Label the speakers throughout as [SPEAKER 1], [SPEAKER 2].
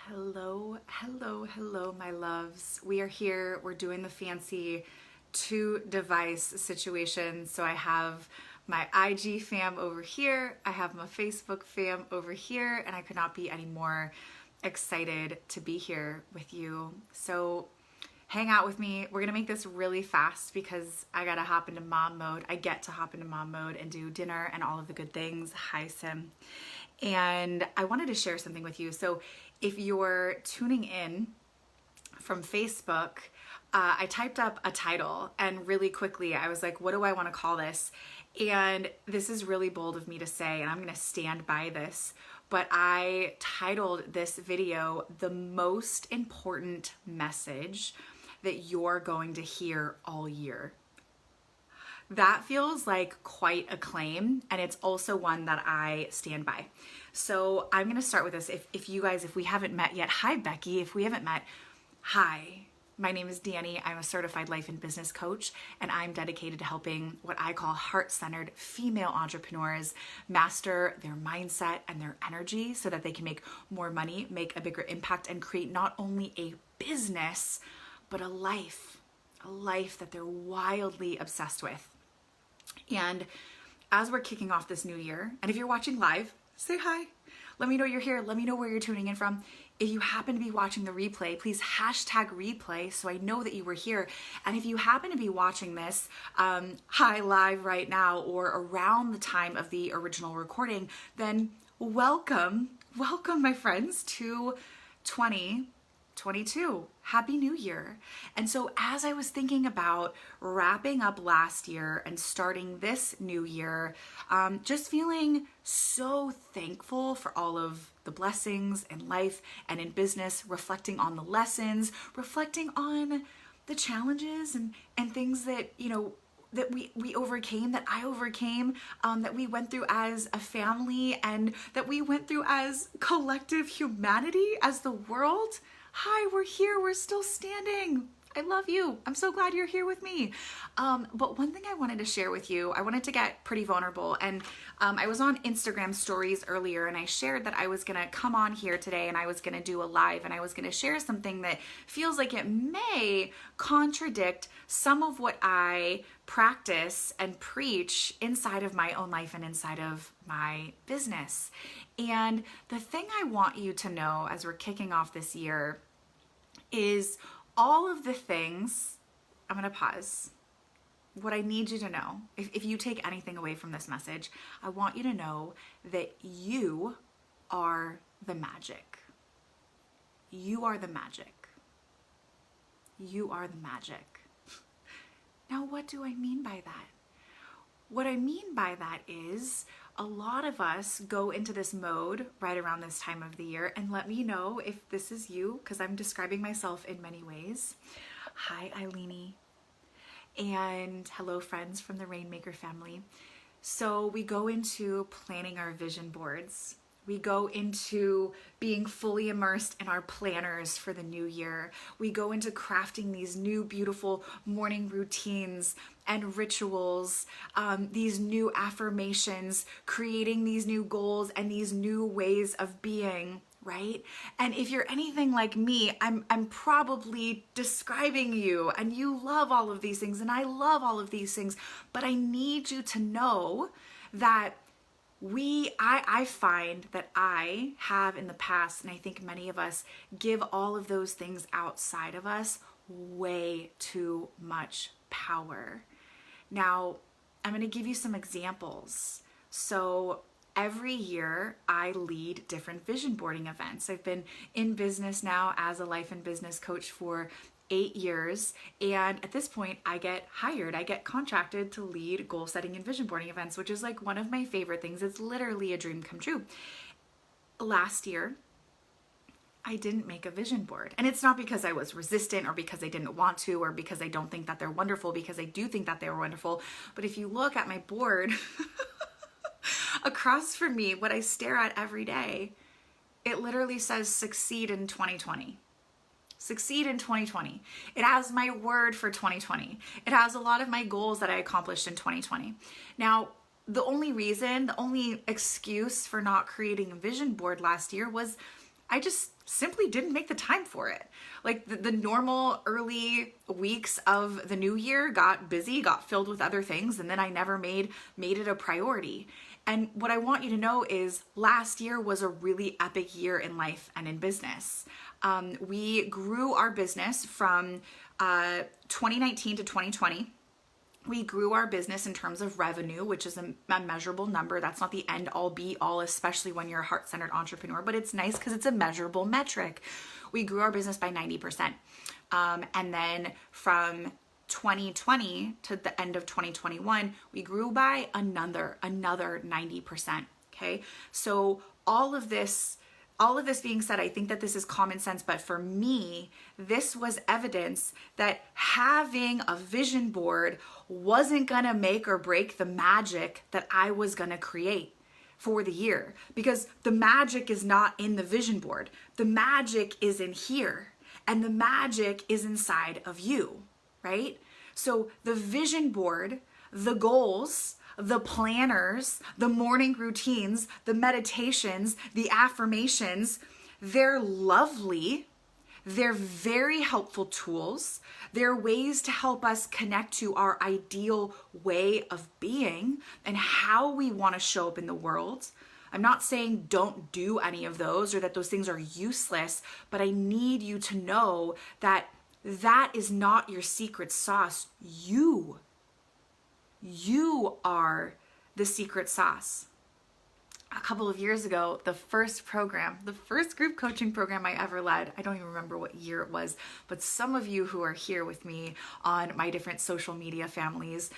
[SPEAKER 1] Hello, hello, hello, my loves. We are here. We're doing the fancy two device situation. So I have my IG fam over here, I have my Facebook fam over here, and I could not be any more excited to be here with you. So hang out with me. We're gonna make this really fast because I gotta hop into mom mode. I get to hop into mom mode and do dinner and all of the good things. Hi, Sim. And I wanted to share something with you. So if you're tuning in from Facebook, I typed up a title and really quickly I was like, what do I want to call this? And this is really bold of me to say, and I'm going to stand by this, but I titled this video, The Most Important Message That You're Going to Hear All Year. That feels like quite a claim, and it's also one that I stand by. So I'm going to start with this. If you guys, if we haven't met yet, hi Becky. If we haven't met, hi. My name is Dani. I'm a certified life and business coach, and I'm dedicated to helping what I call heart-centered female entrepreneurs master their mindset and their energy so that they can make more money, make a bigger impact, and create not only a business, but a life that they're wildly obsessed with. And as we're kicking off this new year, and if you're watching live, say hi. Let me know you're here. Let me know where you're tuning in from. If you happen to be watching the replay, please hashtag replay so I know that you were here. And if you happen to be watching this hi live right now or around the time of the original recording, then welcome my friends to 2022. Happy New Year. And so as I was thinking about wrapping up last year and starting this new year, just feeling so thankful for all of the blessings in life and in business, reflecting on the lessons, reflecting on the challenges and things that, you know, that we overcame, that I overcame, that we went through as a family and that we went through as collective humanity, as the world. Hi, we're here. We're still standing. I love you. I'm so glad you're here with me. But one thing I wanted to share with you, I wanted to get pretty vulnerable. And I was on Instagram stories earlier and I shared that I was going to come on here today and I was going to do a live and I was going to share something that feels like it may contradict some of what I practice and preach inside of my own life and inside of my business. And the thing I want you to know as we're kicking off this year is all of the things. I'm going to pause. What I need you to know, if you take anything away from this message, I want you to know that you are the magic. You are the magic. You are the magic. Now, what do I mean by that? What I mean by that is a lot of us go into this mode right around this time of the year, and let me know if this is you, because I'm describing myself in many ways. Hi, Eileenie. And hello, friends from the Rainmaker family. So we go into planning our vision boards. We go into being fully immersed in our planners for the new year. We go into crafting these new beautiful morning routines and rituals, these new affirmations, creating these new goals and these new ways of being, right? And if you're anything like me, I'm probably describing you, and you love all of these things and I love all of these things, but I need you to know that I find that I have in the past, and I think many of us give all of those things outside of us way too much power. Now, I'm going to give you some examples. So every year I lead different vision boarding events. I've been in business now as a life and business coach for 8 years. And at this point, I get hired, I get contracted to lead goal setting and vision boarding events, which is like one of my favorite things. It's literally a dream come true. Last year, I didn't make a vision board. And it's not because I was resistant or because I didn't want to or because I don't think that they're wonderful, because I do think that they were wonderful. But if you look at my board across from me, what I stare at every day, it literally says succeed in 2020. Succeed in 2020. It has my word for 2020. It has a lot of my goals that I accomplished in 2020. Now, the only excuse for not creating a vision board last year was I just simply didn't make the time for it. Like the normal early weeks of the new year got busy, got filled with other things, and then I never made it a priority. And what I want you to know is last year was a really epic year in life and in business. We grew our business from 2019 to 2020. We grew our business in terms of revenue, which is a measurable number. That's not the end all be all, especially when you're a heart-centered entrepreneur, but it's nice because it's a measurable metric. We grew our business by 90%. And then from 2020 to the end of 2021, we grew by another 90%. Okay. So all of this being said, I think that this is common sense, but for me, this was evidence that having a vision board wasn't gonna make or break the magic that I was gonna create for the year, because the magic is not in the vision board. The magic is in here, and the magic is inside of you, right? So the vision board, the goals, the planners, the morning routines, the meditations, the affirmations, they're lovely. They're very helpful tools. They're ways to help us connect to our ideal way of being and how we want to show up in the world. I'm not saying don't do any of those or that those things are useless, but I need you to know that that is not your secret sauce. You are the secret sauce. A couple of years ago, the first group coaching program I ever led, I don't even remember what year it was, but some of you who are here with me on my different social media families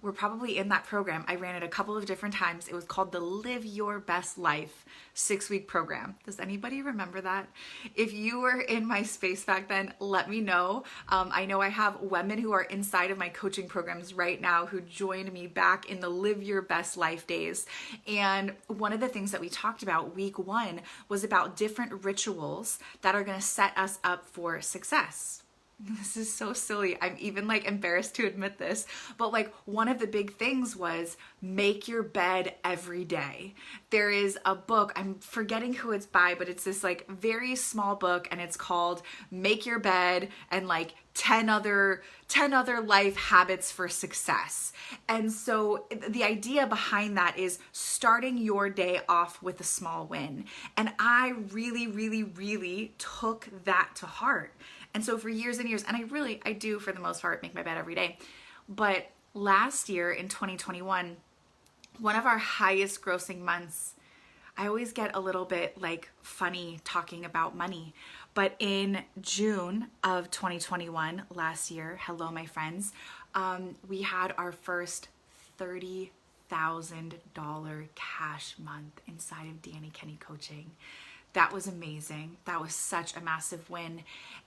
[SPEAKER 1] were probably in that program. I ran it a couple of different times. It was called the Live Your Best Life 6-week program. Does anybody remember that? If you were in my space back then, let me know. I know I have women who are inside of my coaching programs right now who joined me back in the Live Your Best Life days. And one of the things that we talked about week 1 was about different rituals that are going to set us up for success. This is so silly. I'm even like embarrassed to admit this, but like one of the big things was make your bed every day. There is a book, I'm forgetting who it's by, but it's this like very small book and it's called Make Your Bed and like 10 other life habits for success. And so the idea behind that is starting your day off with a small win. And I really took that to heart. And so for years and years, and I do for the most part make my bed every day. But last year in 2021, one of our highest grossing months, I always get a little bit like funny talking about money. But in June of 2021, last year, hello my friends, we had our first $30,000 cash month inside of Dani Kenney Coaching. That was amazing. That was such a massive win.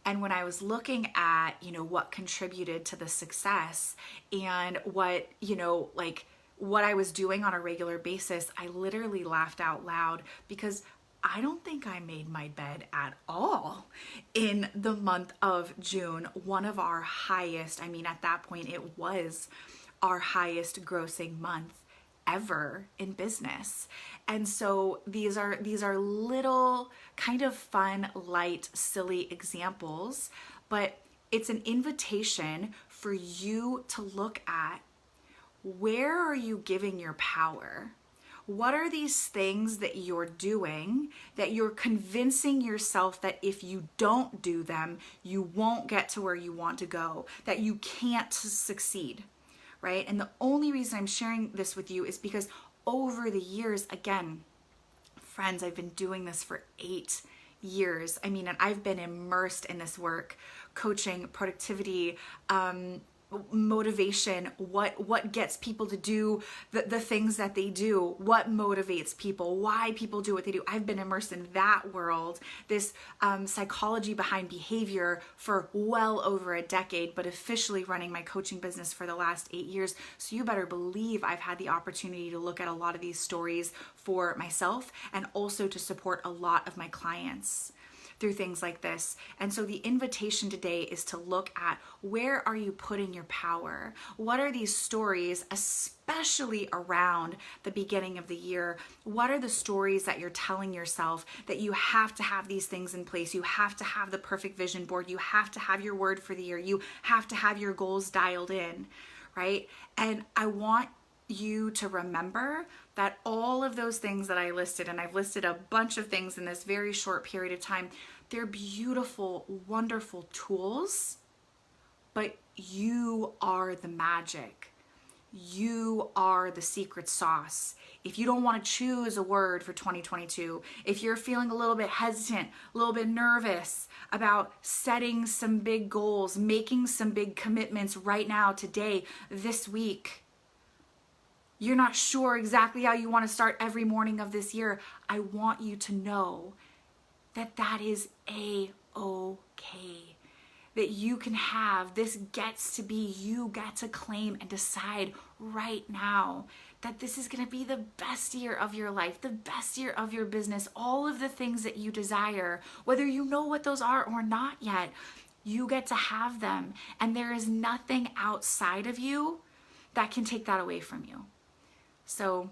[SPEAKER 1] And when I was looking at, what contributed to the success and what I was doing on a regular basis, I literally laughed out loud because I don't think I made my bed at all in the month of June. One of our highest, at that point it was our highest grossing month ever in business. And so these are little kind of fun, light, silly examples, but it's an invitation for you to look at, where are you giving your power? What are these things that you're doing that you're convincing yourself that if you don't do them, you won't get to where you want to go, that you can't succeed? Right? And the only reason I'm sharing this with you is because over the years, again, friends, I've been doing this for 8 years. And I've been immersed in this work, coaching, productivity, motivation, what gets people to do the things that they do, what motivates people, why people do what they do. I've been immersed in that world, this psychology behind behavior for well over a decade, but officially running my coaching business for the last 8 years. So you better believe I've had the opportunity to look at a lot of these stories for myself and also to support a lot of my clients. through things like this. And so the invitation today is to look at, where are you putting your power? What are these stories, especially around the beginning of the year? What are the stories that you're telling yourself that you have to have these things in place? You have to have the perfect vision board. You have to have your word for the year. You have to have your goals dialed in, right? And I want you to remember that all of those things that I listed, and I've listed a bunch of things in this very short period of time, they're beautiful, wonderful tools, but you are the magic. You are the secret sauce. If you don't want to choose a word for 2022, if you're feeling a little bit hesitant, a little bit nervous about setting some big goals, making some big commitments right now, today, this week, you're not sure exactly how you want to start every morning of this year, I want you to know that that is a-okay. That you can have, this gets to be, you get to claim and decide right now that this is going to be the best year of your life, the best year of your business, all of the things that you desire, whether you know what those are or not yet, you get to have them. And there is nothing outside of you that can take that away from you. So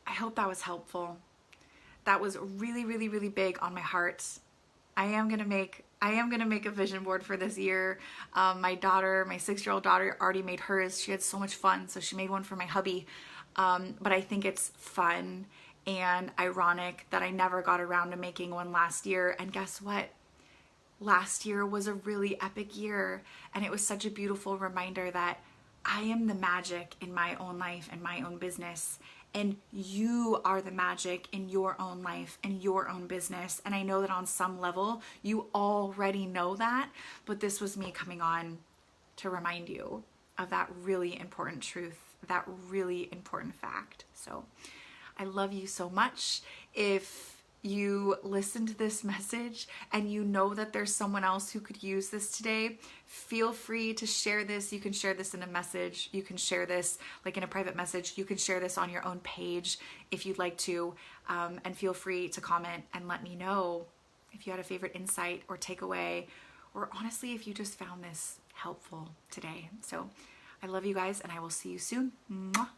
[SPEAKER 1] I hope that was helpful. That was really, really, really big on my heart. I am gonna make a vision board for this year. My 6-year-old daughter already made hers. She had so much fun, so she made one for my hubby. But I think it's fun and ironic that I never got around to making one last year. And guess what? Last year was a really epic year, and it was such a beautiful reminder that I am the magic in my own life and my own business. And you are the magic in your own life and your own business. And I know that on some level, you already know that, but this was me coming on to remind you of that really important truth, that really important fact. So I love you so much. If you listen to this message and you know that there's someone else who could use this today, feel free to share this. You can share this in a message. You can share this like in a private message. You can share this on your own page if you'd like to, and feel free to comment and let me know if you had a favorite insight or takeaway, or honestly, if you just found this helpful today. So I love you guys, and I will see you soon. Mwah.